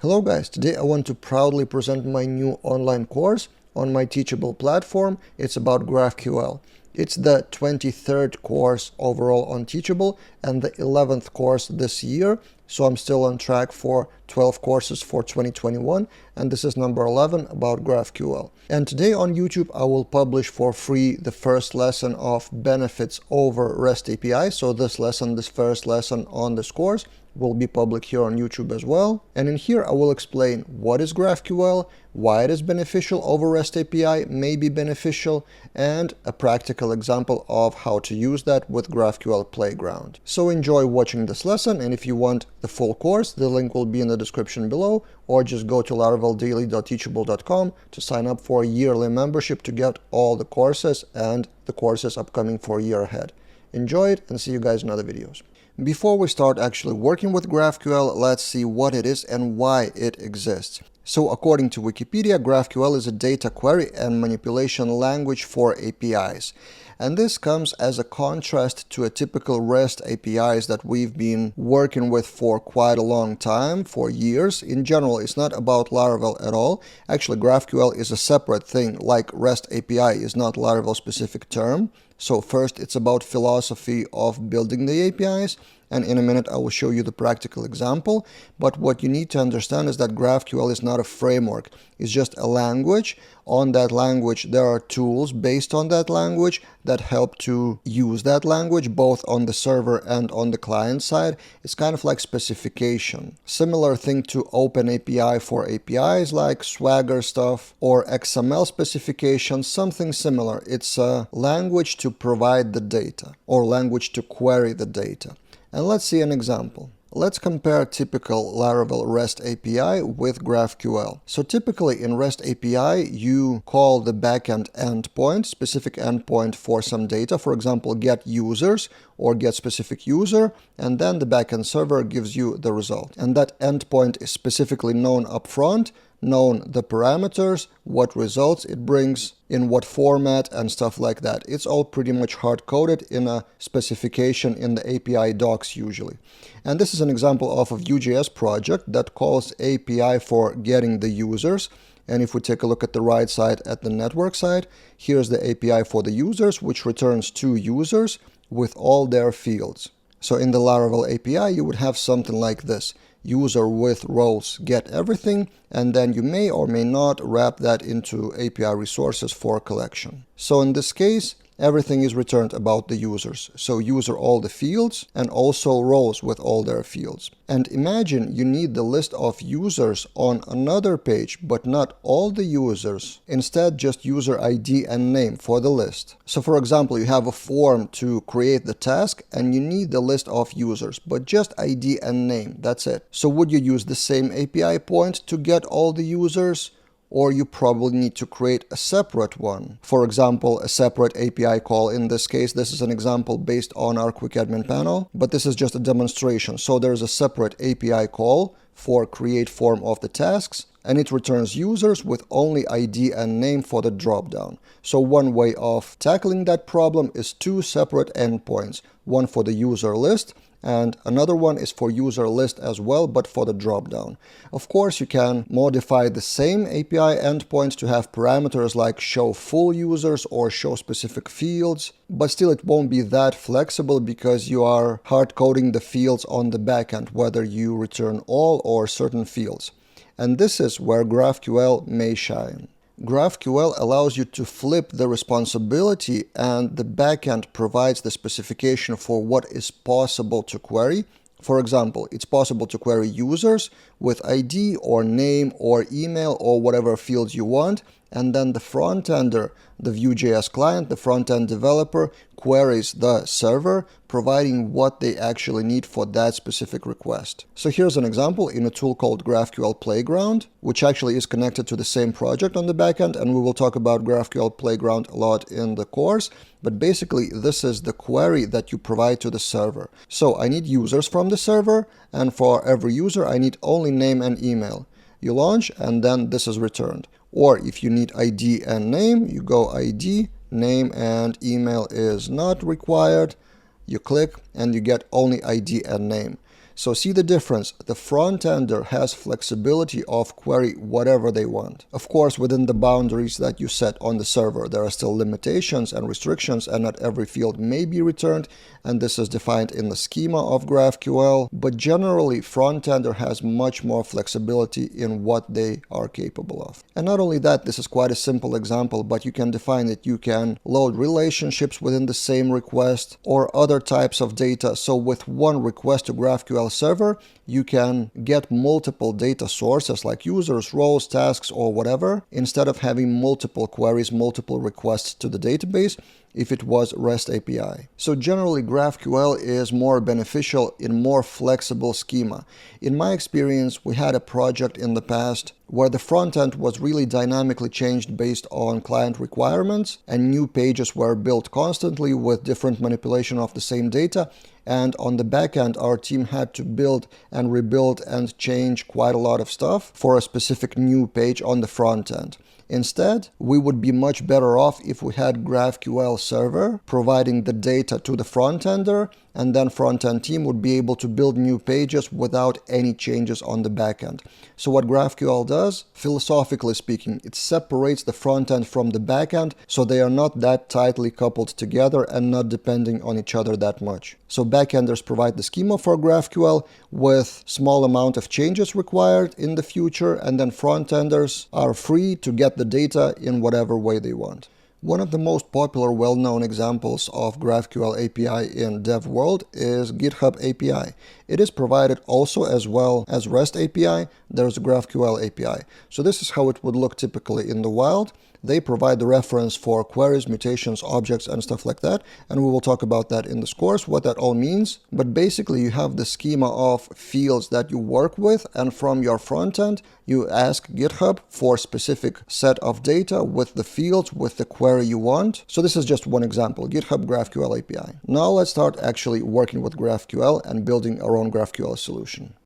Hello guys, today I want to proudly present my new online course on my Teachable platform. It's about GraphQL. It's the 23rd course overall on Teachable and the 11th course this year. So I'm still on track for 12 courses for 2021, and this is number 11 about GraphQL. And today on YouTube, I will publish for free the first lesson of benefits over REST API. So this first lesson on this course will be public here on YouTube as well. And in here, I will explain what is GraphQL, why it is beneficial over REST API, may be beneficial, and a practical example of how to use that with GraphQL Playground. So enjoy watching this lesson, and if you want the full course, the link will be in the description below, or just go to laraveldaily.teachable.com to sign up for a yearly membership to get all the courses and the courses upcoming for a year ahead. Enjoy it, and see you guys in other videos. Before we start actually working with GraphQL, let's see what it is and why it exists. So according to Wikipedia, GraphQL is a data query and manipulation language for APIs. And this comes as a contrast to a typical REST APIs that we've been working with for quite a long time, for years. In general, it's not about Laravel at all. Actually, GraphQL is a separate thing, like REST API is not Laravel specific term. So first, it's about philosophy of building the APIs, and in a minute I will show you the practical example. But what you need to understand is that GraphQL is not a framework, it's just a language. On that language, there are tools based on that language that help to use that language, both on the server and on the client side. It's kind of like specification. Similar thing to OpenAPI for APIs like Swagger stuff, or XML specification, something similar. It's a language to provide the data, or language to query the data. And let's see an example. Let's compare typical Laravel REST API with GraphQL. So typically in REST API, you call the backend endpoint, specific endpoint for some data, for example, get users or get specific user, and then the backend server gives you the result. And that endpoint is specifically known upfront, known the parameters, what results it brings, in what format, and stuff like that. It's all pretty much hard-coded in a specification in the API docs usually. And this is an example of a Vue.js project that calls API for getting the users. And if we take a look at the right side, at the network side, here's the API for the users, which returns 2 users with all their fields. So in the Laravel API, you would have something like this. User with roles get everything, and then you may or may not wrap that into API resources for collection. So in this case, everything is returned about the users. So user all the fields and also roles with all their fields. And imagine you need the list of users on another page, but not all the users. Instead, just user ID and name for the list. So for example, you have a form to create the task and you need the list of users, but just ID and name, that's it. So would you use the same API point to get all the users? Or you probably need to create a separate one. For example, a separate API call. In this case, this is an example based on our quick admin panel, but this is just a demonstration. So there's a separate API call for create form of the tasks, and it returns users with only ID and name for the dropdown. So one way of tackling that problem is 2 separate endpoints, one for the user list, and another one is for user list as well, but for the dropdown. Of course, you can modify the same API endpoint to have parameters like show full users or show specific fields, but still it won't be that flexible because you are hard coding the fields on the backend, whether you return all or certain fields. And this is where GraphQL may shine. GraphQL allows you to flip the responsibility, and the backend provides the specification for what is possible to query. For example, it's possible to query users with ID or name or email or whatever fields you want, and then the front-ender, the Vue.js client, the front-end developer, queries the server, providing what they actually need for that specific request. So here's an example in a tool called GraphQL Playground, which actually is connected to the same project on the backend, and we will talk about GraphQL Playground a lot in the course. But basically, this is the query that you provide to the server. So I need users from the server, and for every user, I need only name and email. You launch, and then this is returned. Or if you need ID and name, you go ID, name and email is not required. You click and you get only ID and name. So see the difference. The front-ender has flexibility of query whatever they want. Of course, within the boundaries that you set on the server, there are still limitations and restrictions, and not every field may be returned, and this is defined in the schema of GraphQL. But generally, front-ender has much more flexibility in what they are capable of. And not only that, this is quite a simple example, but you can define that you can load relationships within the same request or other types of data. So with one request to GraphQL server, you can get multiple data sources like users, roles, tasks, or whatever, instead of having multiple queries, multiple requests to the database if it was REST API. So generally, GraphQL is more beneficial in more flexible schema. In my experience, we had a project in the past where the front end was really dynamically changed based on client requirements, and new pages were built constantly with different manipulation of the same data. And on the back end, our team had to build and rebuild and change quite a lot of stuff for a specific new page on the front end. Instead, we would be much better off if we had GraphQL server providing the data to the front-ender, and then front-end team would be able to build new pages without any changes on the back end. So what GraphQL does, philosophically speaking, it separates the front end from the back end, so they are not that tightly coupled together and not depending on each other that much. So backenders provide the schema for GraphQL with small amount of changes required in the future, and then front-enders are free to get the data in whatever way they want. One of the most popular well-known examples of GraphQL API in dev world is GitHub API. It is provided also as well as REST API. There's a GraphQL API. So this is how it would look typically in the wild. They provide the reference for queries, mutations, objects, and stuff like that. And we will talk about that in this course, what that all means. But basically, you have the schema of fields that you work with, and from your front end, you ask GitHub for a specific set of data with the fields, with the query you want. So this is just one example, GitHub GraphQL API. Now let's start actually working with GraphQL and building our own GraphQL solution.